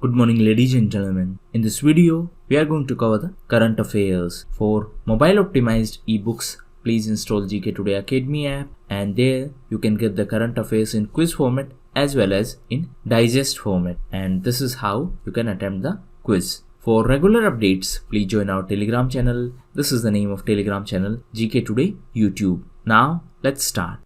Good morning, ladies and gentlemen. In this video, we are going to cover the current affairs. For mobile optimized ebooks, please install GKToday Academy app, and there you can get the current affairs in quiz format as well as in digest format. And this is how you can attempt the quiz. For regular updates, please join our Telegram channel. This is the name of Telegram channel, GKToday YouTube. Now, let's start.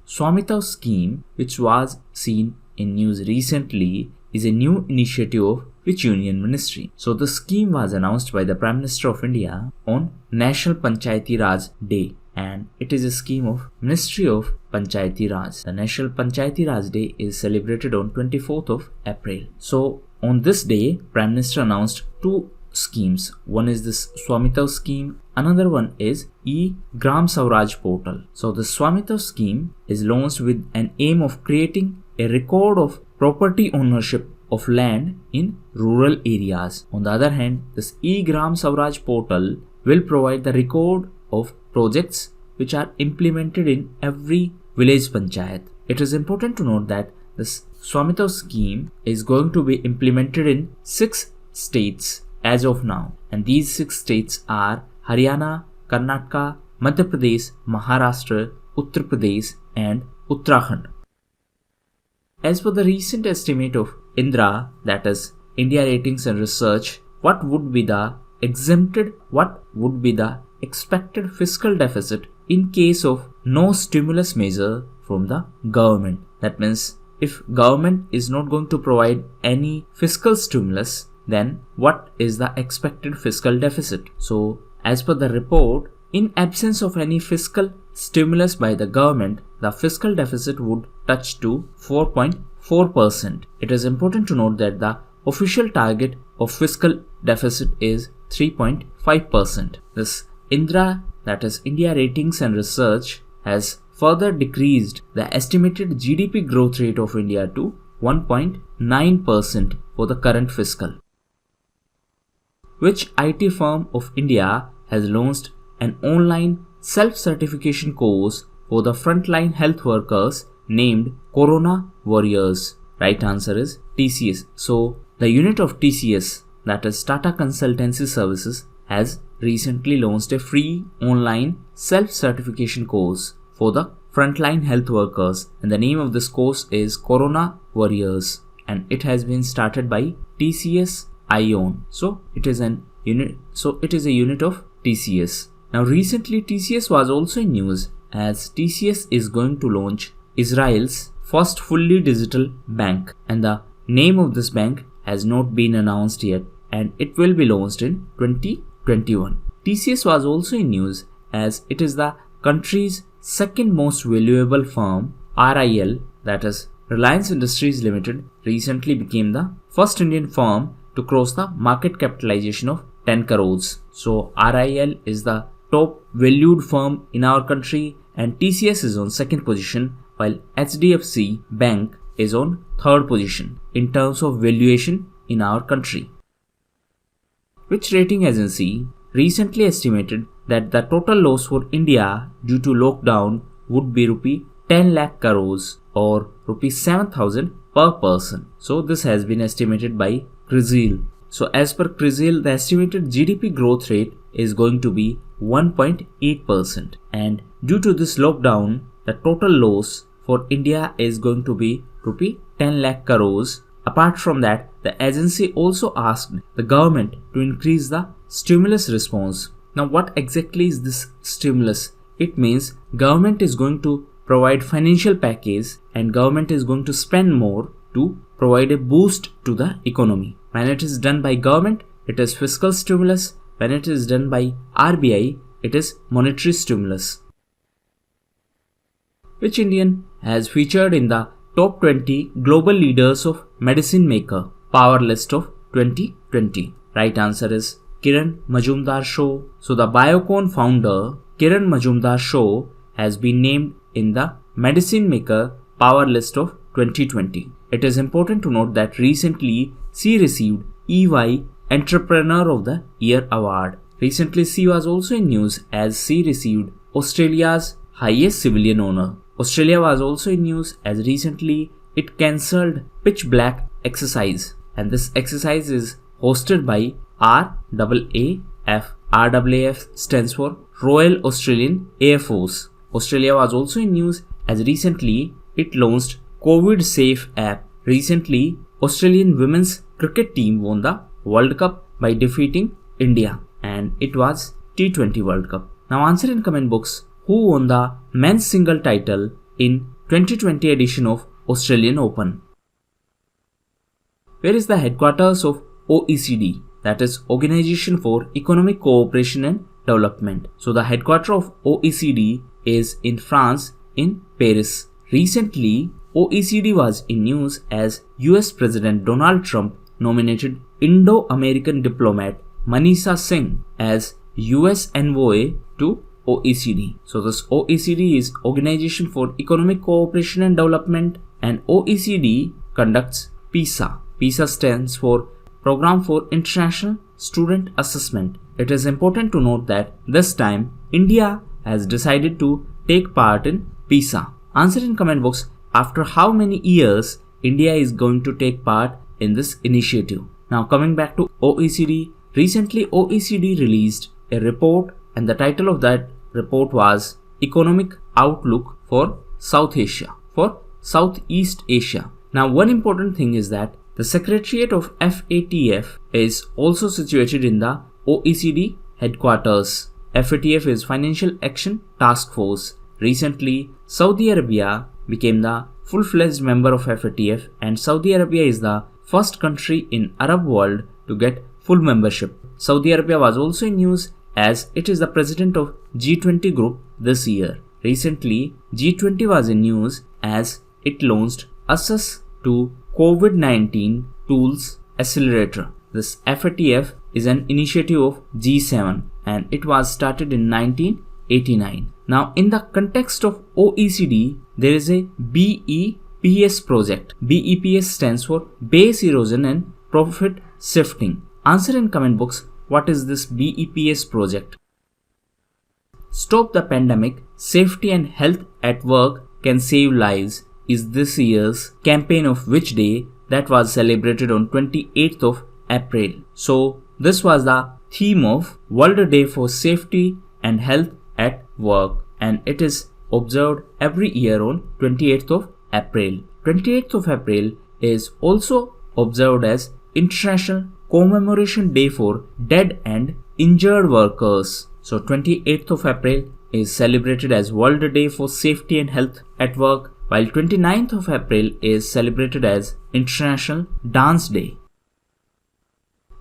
Swami scheme, which was seen in news recently, is a new initiative of which union ministry? So the scheme was announced by the Prime Minister of India on National Panchayati Raj Day, and it is a scheme of Ministry of Panchayati Raj. The National Panchayati Raj Day is celebrated on 24th of April. So on this day, Prime Minister announced two schemes. One is this Swamitav scheme, another one is Gram Swaraj portal. So the Swamitav scheme is launched with an aim of creating a record of property ownership of land in rural areas. On the other hand, this Gram Swaraj portal will provide the record of projects which are implemented in every village panchayat. It is important to note that this Swamitav scheme is going to be implemented in 6 states as of now, and these 6 states are Haryana, Karnataka, Madhya Pradesh, Maharashtra, Uttar Pradesh and Uttarakhand. As per the recent estimate of INDRA, that is India Ratings and Research, what would be the expected fiscal deficit in case of no stimulus measure from the government? That means if government is not going to provide any fiscal stimulus, then what is the expected fiscal deficit? So as per the report, in absence of any fiscal stimulus by the government, the fiscal deficit would touch to 4.4%. It is important to note that the official target of fiscal deficit is 3.5%. This INDRA, that is India Ratings and Research, has further decreased the estimated GDP growth rate of India to 1.9% for the current fiscal. Which IT firm of India has launched an online self-certification course for the frontline health workers named Corona Warriors? Right answer is TCS. So the unit of TCS, that is Tata Consultancy Services, has recently launched a free online self-certification course for the frontline health workers, and the name of this course is Corona Warriors, and it has been started by TCS Ion. So it is a unit of TCS. Now recently TCS was also in news, as TCS is going to launch Israel's first fully digital bank, and the name of this bank has not been announced yet, and it will be launched in 2021. TCS was also in news, as it is the country's second most valuable firm. RIL, that is Reliance Industries Limited, recently became the first Indian firm to cross the market capitalization of 10 crores. So RIL is the top valued firm in our country, and TCS is on second position, while HDFC Bank is on third position in terms of valuation in our country. Which rating agency recently estimated that the total loss for India due to lockdown would be rupee 10 lakh crores or rupee 7,000 per person? So this has been estimated by CRISIL. So as per CRISIL, the estimated GDP growth rate is going to be 1.8%, and due to this lockdown, the total loss for India is going to be rupee 10 lakh crores. Apart from that, the agency also asked the government to increase the stimulus response. Now what exactly is this stimulus? It means government is going to provide financial package, and government is going to spend more to provide a boost to the economy. When it is done by government, it is fiscal stimulus. When it is done by RBI, it is monetary stimulus. Which Indian has featured in the top 20 global leaders of medicine maker power list of 2020? Right answer is Kiran Majumdar-Shaw. So the Biocon founder Kiran Majumdar-Shaw has been named in the medicine maker power list of 2020. It is important to note that recently she received EY Entrepreneur of the Year award. Recently she was also in news, as she received Australia's highest civilian honor. Australia was also in news, as recently it cancelled pitch black exercise, and this exercise is hosted by RAAF. RAAF stands for Royal Australian Air Force. Australia was also in news as recently it launched COVID Safe app. Recently, Australian women's cricket team won the World Cup by defeating India, and it was T20 World Cup. Now answer in comment box who won the men's single title in 2020 edition of Australian Open. Where is the headquarters of OECD? That is Organization for Economic Cooperation and Development. So the headquarters of OECD is in France in Paris. Recently, OECD was in news as US President Donald Trump nominated Indo-American diplomat Manisha Singh as US envoy to OECD. So this OECD is Organization for Economic Cooperation and Development, and OECD conducts PISA. PISA stands for Program for International Student Assessment. It is important to note that this time India has decided to take part in PISA. Answer in comment box after how many years India is going to take part in this initiative. Now coming back to OECD, recently OECD released a report, and the title of that report was Economic Outlook for South Asia, for Southeast Asia. Now one important thing is that the Secretariat of FATF is also situated in the OECD headquarters. FATF is Financial Action Task Force. Recently, Saudi Arabia became the full-fledged member of FATF, and Saudi Arabia is the first country in Arab world to get full membership. Saudi Arabia was also in news as it is the president of G20 group this year. Recently, G20 was in news as it launched Access to COVID-19 Tools Accelerator. This FATF is an initiative of G7 and it was started in 1989. Now in the context of OECD, there is a BEPS project. BEPS stands for Base Erosion and Profit Shifting. Answer in comment box what is this BEPS project. Stop the Pandemic, Safety and Health at Work Can Save Lives is this year's campaign of which day that was celebrated on 28th of April. So this was the theme of World Day for Safety and Health at Work, and it is observed every year on 28th of April. 28th of April is also observed as International Commemoration Day for Dead and Injured Workers. So 28th of April is celebrated as World Day for Safety and Health at Work, while 29th of April is celebrated as International Dance Day.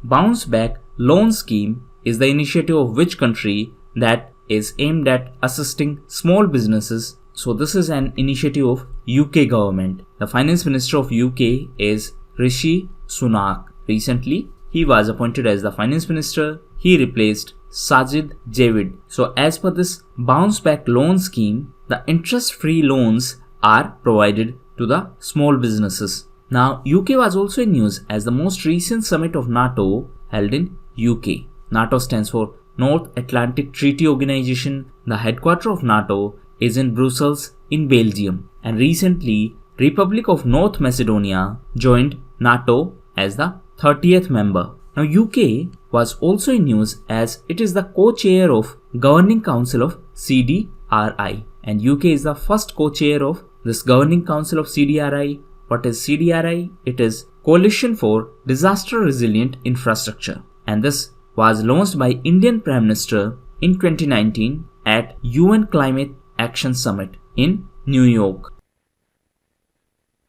Bounceback loan scheme is the initiative of which country that is aimed at assisting small businesses. So this is an initiative of UK government. The finance minister of UK is Rishi Sunak. Recently, he was appointed as the finance minister. He replaced Sajid Javid. So as per this Bounceback loan scheme, the interest-free loans are provided to the small businesses. Now, UK was also in news as the most recent summit of NATO held in UK. NATO stands for North Atlantic Treaty Organization. The headquarters of NATO is in Brussels in Belgium. And recently, Republic of North Macedonia joined NATO as the 30th member. Now, UK was also in news as it is the co-chair of Governing Council of CDRI. And UK is the first co-chair of this Governing Council of CDRI. What is CDRI? It is Coalition for Disaster Resilient Infrastructure. And this was launched by Indian Prime Minister in 2019 at UN Climate Action Summit in New York.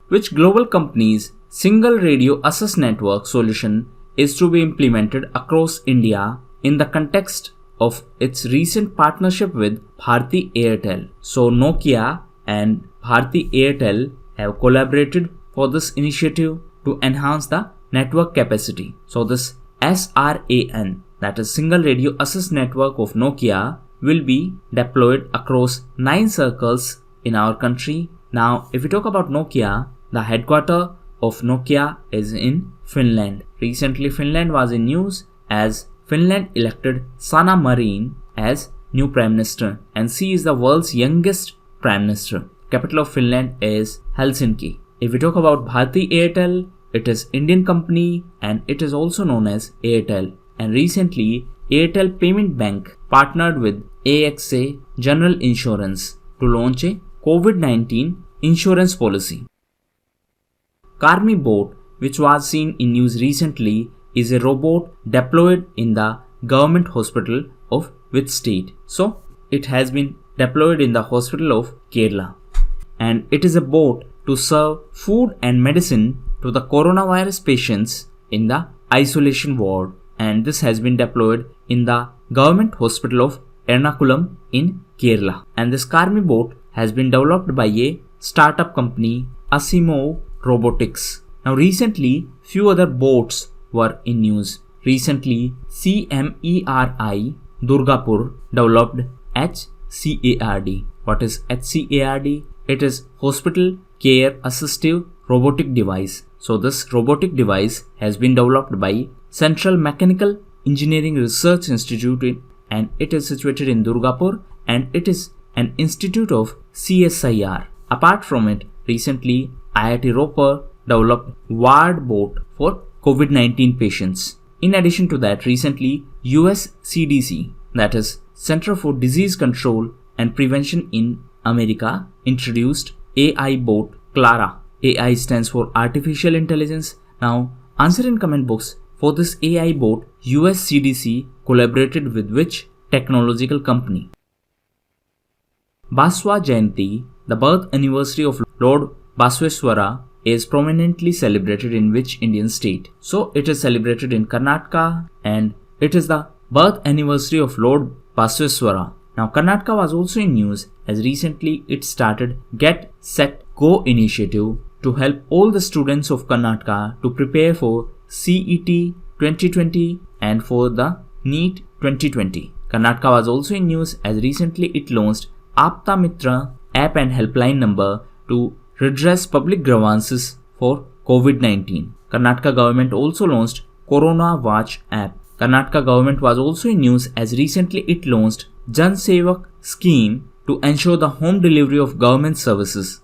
Which global company's single radio access network solution is to be implemented across India in the context of its recent partnership with Bharti Airtel? So Nokia and Bharti Airtel have collaborated for this initiative to enhance the network capacity. So this SRAN, that is Single Radio Access Network of Nokia, will be deployed across 9 circles in our country. Now, if we talk about Nokia, the headquarters of Nokia is in Finland. Recently, Finland was in news as Finland elected Sanna Marin as new Prime Minister, and she is the world's youngest Prime Minister. Capital of Finland is Helsinki. If we talk about Bharti Airtel, it is Indian company and it is also known as Airtel. And recently, Airtel Payment Bank partnered with AXA General Insurance to launch a COVID-19 insurance policy. Karmi bot, which was seen in news recently, is a robot deployed in the government hospital of which state? So, it has been deployed in the hospital of Kerala. And it is a bot to serve food and medicine to the coronavirus patients in the isolation ward. And this has been deployed in the government hospital of Ernakulam in Kerala. And this Karmi bot has been developed by a startup company, Asimo Robotics. Now recently, few other bots were in news. Recently, CMERI Durgapur developed HCARD. What is HCARD? It is Hospital Care Assistive Robotic Device. So this robotic device has been developed by Central Mechanical Engineering Research Institute and it is situated in Durgapur and it is an institute of CSIR. Apart from it, recently IIT Ropar developed ward bot for COVID-19 patients. In addition to that, recently US CDC, that is Center for Disease Control and Prevention in America, introduced AI bot Clara. AI stands for Artificial Intelligence. Now answer in comment box. For this AI bot, US CDC collaborated with which technological company? Baswa Jayanti, the birth anniversary of Lord Basveshwara, is prominently celebrated in which Indian state? So it is celebrated in Karnataka and it is the birth anniversary of Lord Basveshwara. Now Karnataka was also in news as recently it started Get Set Go initiative to help all the students of Karnataka to prepare for CET 2020 and for the NEET 2020. Karnataka was also in news as recently it launched Apta Mitra app and helpline number to redress public grievances for COVID-19. Karnataka government also launched Corona Watch app. Karnataka government was also in news as recently it launched Jan Sevak scheme to ensure the home delivery of government services.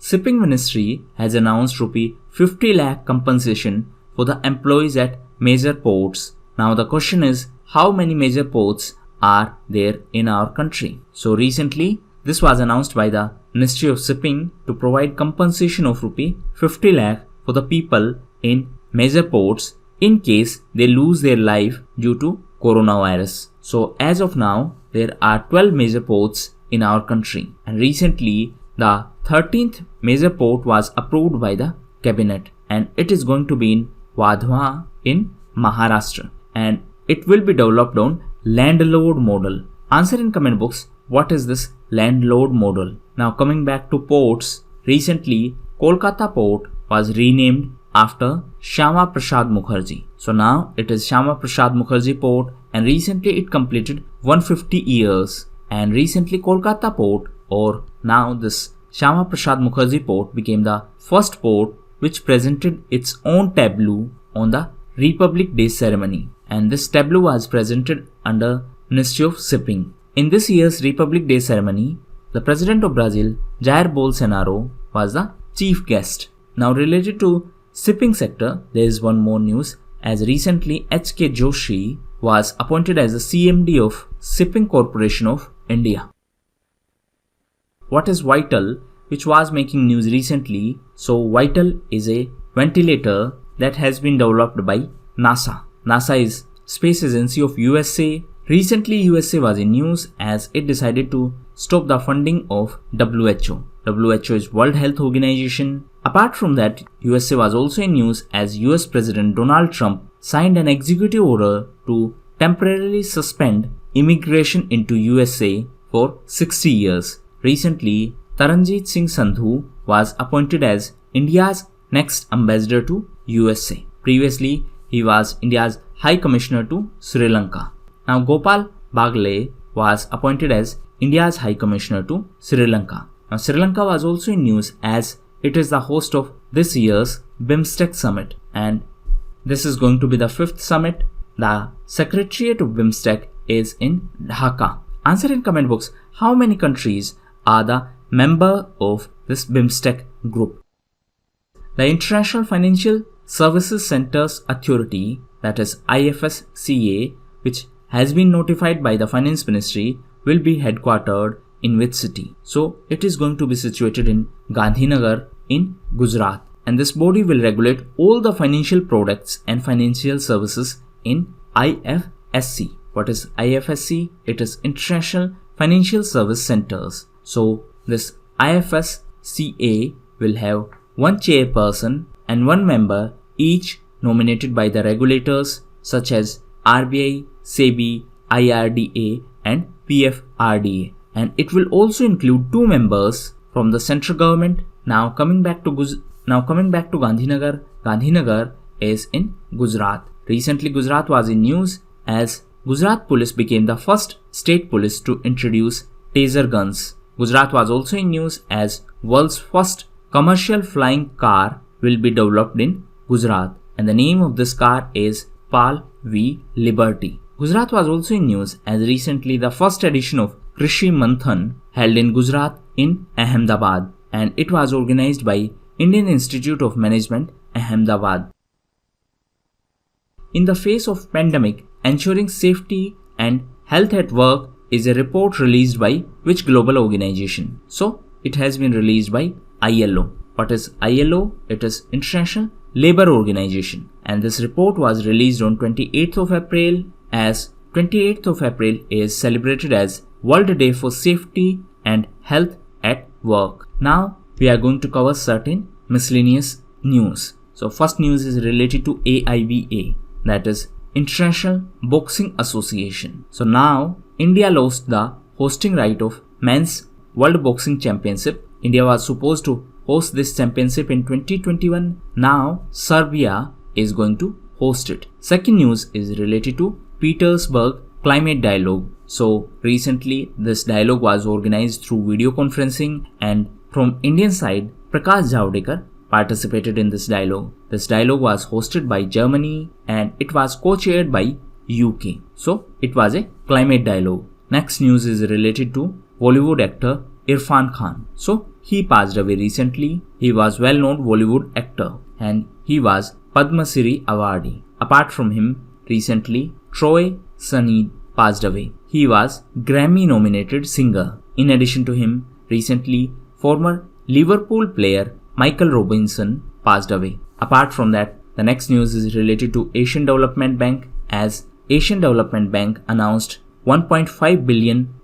Shipping Ministry has announced Rupee 50 lakh compensation for the employees at major ports. Now the question is, how many major ports are there in our country? So recently, this was announced by the Ministry of Shipping to provide compensation of Rupee 50 lakh for the people in major ports in case they lose their life due to coronavirus. So as of now, there are 12 major ports in our country. And recently, the 13th major port was approved by the cabinet and it is going to be in Wadhwa in Maharashtra and it will be developed on landlord model. Answer in comment box, what is this landlord model? Now coming back to ports, recently Kolkata port was renamed after Shyama Prasad Mukherjee. So now it is Shyama Prasad Mukherjee port and recently it completed 150 years and recently Kolkata port or now this Shyama Prasad Mukherjee port became the first port which presented its own tableau on the Republic Day ceremony and this tableau was presented under Ministry of Shipping. In this year's Republic Day ceremony, the President of Brazil, Jair Bolsonaro, was the chief guest. Now related to shipping sector, there is one more news as recently H.K. Joshi was appointed as the CMD of Shipping Corporation of India. What is Vital, which was making news recently? So Vital is a ventilator that has been developed by NASA. NASA is space agency of USA. Recently USA was in news as it decided to stop the funding of WHO. WHO is World Health Organization. Apart from that, USA was also in news as US President Donald Trump signed an executive order to temporarily suspend immigration into USA for 60 years. Recently, Taranjit Singh Sandhu was appointed as India's next ambassador to USA. Previously, he was India's High Commissioner to Sri Lanka. Now, Gopal Bagle was appointed as India's High Commissioner to Sri Lanka. Now, Sri Lanka was also in news as it is the host of this year's BIMSTEC Summit and this is going to be the 5th summit. The Secretariat of BIMSTEC is in Dhaka. Answer in comment box, how many countries are the member of this BIMSTEC group? The International Financial Services Centers Authority, that is IFSCA, which has been notified by the Finance Ministry, will be headquartered in which city? So it is going to be situated in Gandhinagar in Gujarat. And this body will regulate all the financial products and financial services in IFSC. What is IFSC? It is International Financial Service Centers. So this IFSCA will have one chairperson and one member, each nominated by the regulators such as RBI, SEBI, IRDA and PFRDA. And it will also include two members from the central government. Now coming back to Gandhinagar. Gandhinagar is in Gujarat. Recently Gujarat was in news as Gujarat police became the first state police to introduce taser guns. Gujarat was also in news as world's first commercial flying car will be developed in Gujarat, and the name of this car is Pal V Liberty. Gujarat was also in news as recently the first edition of Krishi Manthan held in Gujarat in Ahmedabad, and it was organized by Indian Institute of Management, Ahmedabad. In the face of pandemic, ensuring safety and health at work is a report released by which global organization? So it has been released by ILO. What is ILO? It is International Labour Organization, and this report was released on 28th of April, as 28th of April is celebrated as World Day for Safety and Health at Work. Now we are going to cover certain miscellaneous news. So first news is related to AIBA, that is International Boxing Association. So now India lost the hosting right of Men's World Boxing Championship. India was supposed to host this championship in 2021. Now Serbia is going to host it. Second news is related to Petersburg Climate Dialogue. So recently this dialogue was organized through video conferencing, and from Indian side Prakash Javadekar participated in this dialogue. This dialogue was hosted by Germany and it was co-chaired by UK. So it was a climate dialogue. Next news is related to Bollywood actor Irfan Khan. So he passed away recently. He was well-known Bollywood actor and he was Padma Shri awardee. Apart from him, recently Troy Sunny passed away. He was Grammy-nominated singer. In addition to him, recently former Liverpool player Michael Robinson passed away. Apart from that, the next news is related to Asian Development Bank, as Asian Development Bank announced $1.5 billion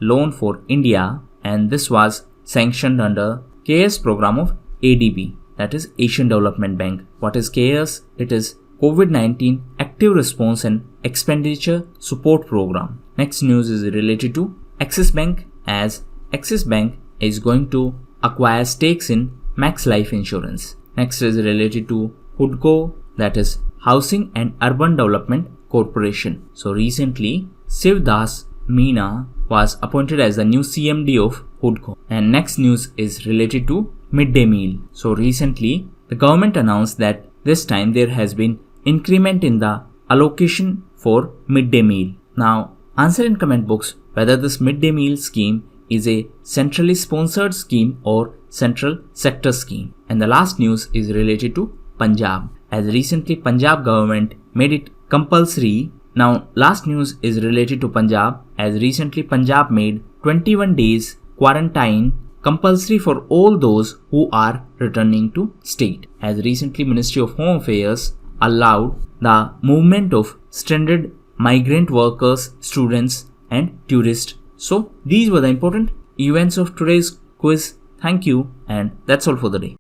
loan for India, and this was sanctioned under CARES program of ADB, that is Asian Development Bank. What is CARES? It is COVID-19 Active Response and Expenditure Support Program. Next news is related to Axis Bank, as Axis Bank is going to acquire stakes in Max Life Insurance. Next is related to HUDCO, that is Housing and Urban Development Corporation. So recently Shiv Das Meena was appointed as the new CMD of HUDCO. And next news is related to midday meal. So recently the government announced that this time there has been increment in the allocation for midday meal. Now answer in comment box whether this midday meal scheme is a centrally sponsored scheme or central sector scheme. And the last news is related to Punjab, as recently Punjab government made it compulsory. Now last news is related to Punjab, as recently Punjab made 21 days quarantine compulsory for all those who are returning to state, as recently Ministry of Home Affairs allowed the movement of stranded migrant workers, students and tourists. So these were the important events of today's quiz. Thank you, and that's all for the day.